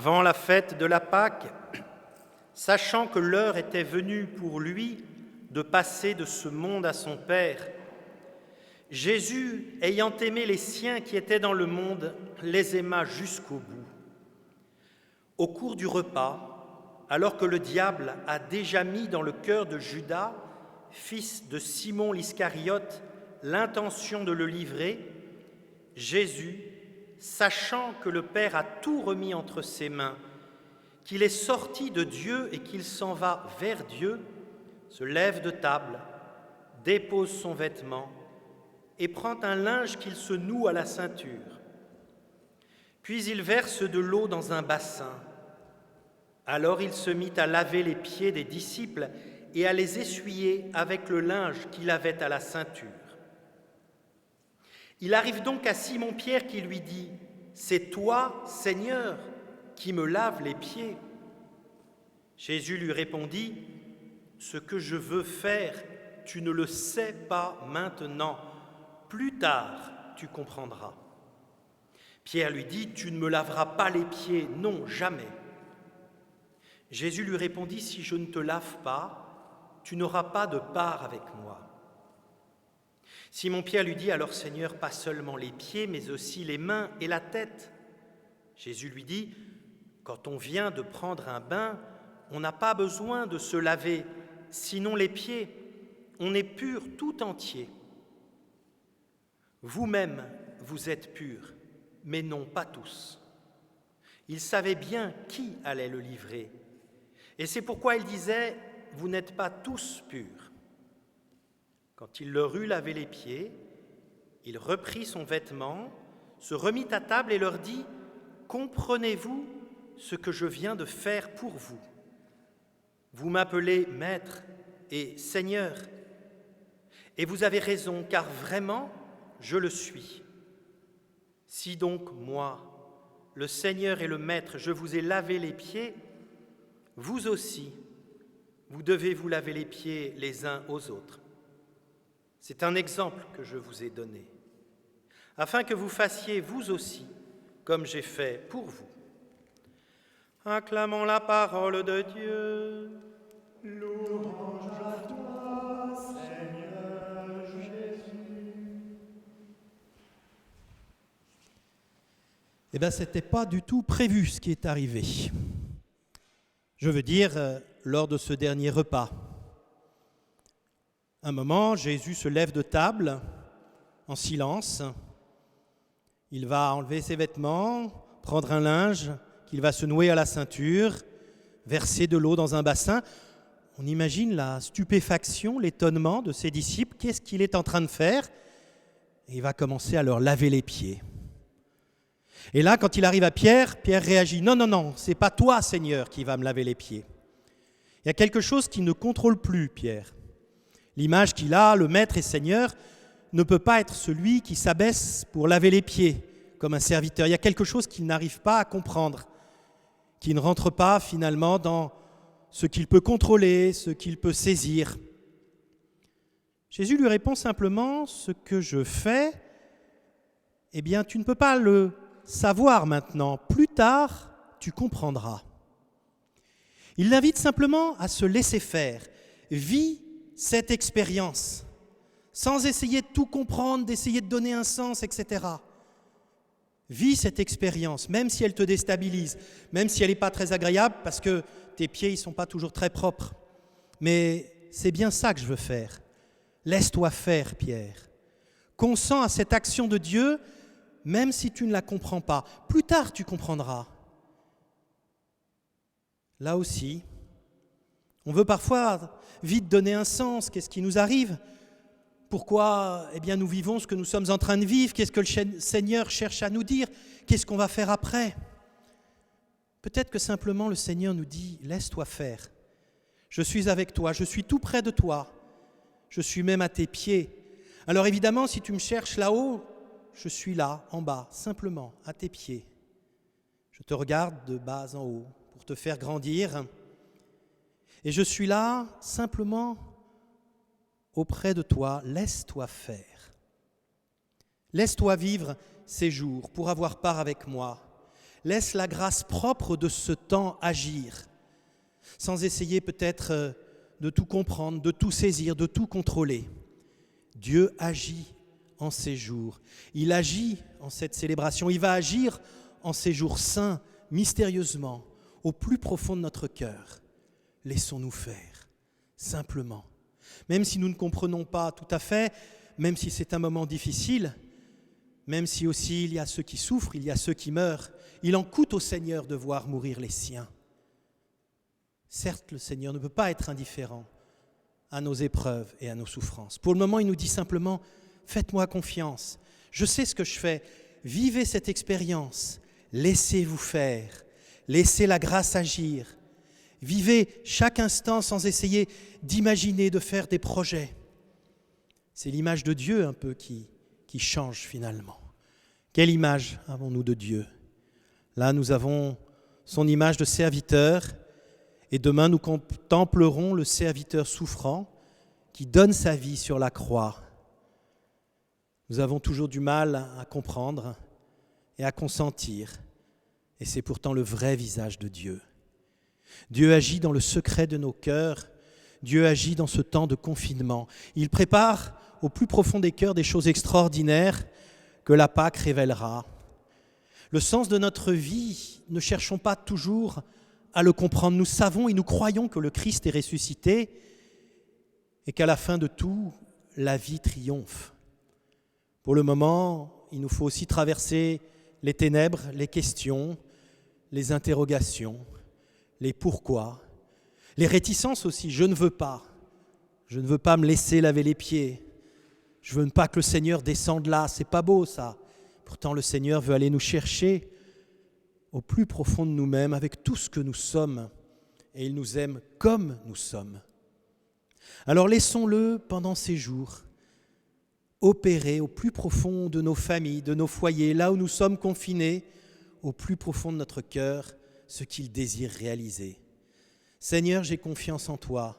Avant la fête de la Pâque, sachant que l'heure était venue pour lui de passer de ce monde à son Père, Jésus, ayant aimé les siens qui étaient dans le monde, les aima jusqu'au bout. Au cours du repas, alors que le diable a déjà mis dans le cœur de Judas, fils de Simon l'Iscariote, l'intention de le livrer, Jésus, sachant que le Père a tout remis entre ses mains, qu'il est sorti de Dieu et qu'il s'en va vers Dieu, se lève de table, dépose son vêtement et prend un linge qu'il se noue à la ceinture. Puis il verse de l'eau dans un bassin. Alors il se mit à laver les pieds des disciples et à les essuyer avec le linge qu'il avait à la ceinture. Il arrive donc à Simon-Pierre qui lui dit « C'est toi, Seigneur, qui me laves les pieds ?» Jésus lui répondit « Ce que je veux faire, tu ne le sais pas maintenant. Plus tard, tu comprendras. » Pierre lui dit « Tu ne me laveras pas les pieds, non, jamais. » Jésus lui répondit « Si je ne te lave pas, tu n'auras pas de part avec moi. » Simon-Pierre lui dit « Alors Seigneur, pas seulement les pieds, mais aussi les mains et la tête. » Jésus lui dit « Quand on vient de prendre un bain, on n'a pas besoin de se laver, sinon les pieds. On est pur tout entier. Vous-même, vous êtes purs, mais non pas tous. » Il savait bien qui allait le livrer. Et c'est pourquoi il disait « Vous n'êtes pas tous purs. » Quand il leur eut lavé les pieds, il reprit son vêtement, se remit à table et leur dit « Comprenez-vous ce que je viens de faire pour vous? Vous m'appelez Maître et Seigneur, et vous avez raison, car vraiment, je le suis. Si donc moi, le Seigneur et le Maître, je vous ai lavé les pieds, vous aussi, vous devez vous laver les pieds les uns aux autres. C'est un exemple que je vous ai donné, afin que vous fassiez vous aussi comme j'ai fait pour vous. Acclamons la parole de Dieu. Louange à toi, Seigneur Jésus. Eh bien, ce n'était pas du tout prévu ce qui est arrivé. Je veux dire, lors de ce dernier repas. Un moment, Jésus se lève de table, en silence. Il va enlever ses vêtements, prendre un linge qu'il va se nouer à la ceinture, verser de l'eau dans un bassin. On imagine la stupéfaction, l'étonnement de ses disciples. Qu'est-ce qu'il est en train de faire? Et il va commencer à leur laver les pieds. Et là, quand il arrive à Pierre, Pierre réagit « Non, non, non, c'est pas toi, Seigneur, qui va me laver les pieds. » Il y a quelque chose qui ne contrôle plus Pierre. L'image qu'il a, le Maître et Seigneur, ne peut pas être celui qui s'abaisse pour laver les pieds comme un serviteur. Il y a quelque chose qu'il n'arrive pas à comprendre, qui ne rentre pas finalement dans ce qu'il peut contrôler, ce qu'il peut saisir. Jésus lui répond simplement « Ce que je fais, eh bien, tu ne peux pas le savoir maintenant. Plus tard, tu comprendras. » Il l'invite simplement à se laisser faire. Vis cette expérience, sans essayer de tout comprendre, d'essayer de donner un sens, etc. Vis cette expérience, même si elle te déstabilise, même si elle n'est pas très agréable, parce que tes pieds ne sont pas toujours très propres. Mais c'est bien ça que je veux faire. Laisse-toi faire, Pierre. Consens à cette action de Dieu, même si tu ne la comprends pas. Plus tard, tu comprendras. Là aussi, on veut parfois vite donner un sens. Qu'est-ce qui nous arrive? Pourquoi nous vivons ce que nous sommes en train de vivre? Qu'est-ce que le Seigneur cherche à nous dire? Qu'est-ce qu'on va faire après? Peut-être que simplement le Seigneur nous dit « Laisse-toi faire. Je suis avec toi, je suis tout près de toi. Je suis même à tes pieds. Alors évidemment, si tu me cherches là-haut, je suis là, en bas, simplement, à tes pieds. Je te regarde de bas en haut pour te faire grandir. Et je suis là, simplement, auprès de toi. Laisse-toi faire. Laisse-toi vivre ces jours pour avoir part avec moi. Laisse la grâce propre de ce temps agir, sans essayer peut-être de tout comprendre, de tout saisir, de tout contrôler. Dieu agit en ces jours. Il agit en cette célébration. Il va agir en ces jours saints, mystérieusement, au plus profond de notre cœur. Laissons-nous faire, simplement. Même si nous ne comprenons pas tout à fait, même si c'est un moment difficile, même si aussi il y a ceux qui souffrent, il y a ceux qui meurent, il en coûte au Seigneur de voir mourir les siens. Certes, le Seigneur ne peut pas être indifférent à nos épreuves et à nos souffrances. Pour le moment, il nous dit simplement, faites-moi confiance, je sais ce que je fais, vivez cette expérience, laissez-vous faire, laissez la grâce agir, vivez chaque instant sans essayer d'imaginer, de faire des projets. C'est l'image de Dieu un peu qui change finalement. Quelle image avons-nous de Dieu ? Là, nous avons son image de serviteur, et demain, nous contemplerons le serviteur souffrant qui donne sa vie sur la croix. Nous avons toujours du mal à comprendre et à consentir, et c'est pourtant le vrai visage de Dieu. Dieu agit dans le secret de nos cœurs, Dieu agit dans ce temps de confinement. Il prépare au plus profond des cœurs des choses extraordinaires que la Pâque révélera. Le sens de notre vie, ne cherchons pas toujours à le comprendre. Nous savons et nous croyons que le Christ est ressuscité et qu'à la fin de tout, la vie triomphe. Pour le moment, il nous faut aussi traverser les ténèbres, les questions, les interrogations, les pourquoi, les réticences aussi. Je ne veux pas me laisser laver les pieds. Je veux pas que le Seigneur descende là, c'est pas beau ça. Pourtant le Seigneur veut aller nous chercher au plus profond de nous-mêmes, avec tout ce que nous sommes, et il nous aime comme nous sommes. Alors laissons-le pendant ces jours opérer au plus profond de nos familles, de nos foyers, là où nous sommes confinés, au plus profond de notre cœur, ce qu'il désire réaliser. Seigneur, j'ai confiance en toi.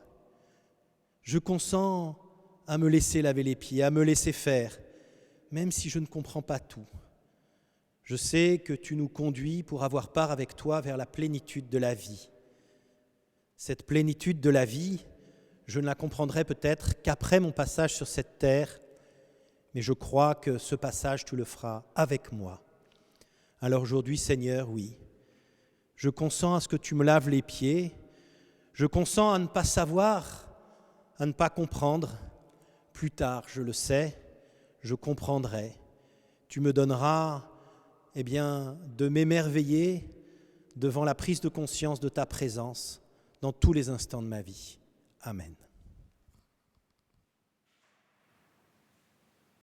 Je consens à me laisser laver les pieds, à me laisser faire, même si je ne comprends pas tout. Je sais que tu nous conduis pour avoir part avec toi vers la plénitude de la vie. Cette plénitude de la vie, je ne la comprendrai peut-être qu'après mon passage sur cette terre, mais je crois que ce passage, tu le feras avec moi. Alors aujourd'hui, Seigneur, oui, je consens à ce que tu me laves les pieds, je consens à ne pas savoir, à ne pas comprendre. Plus tard, je le sais, je comprendrai. Tu me donneras de m'émerveiller devant la prise de conscience de ta présence dans tous les instants de ma vie. Amen.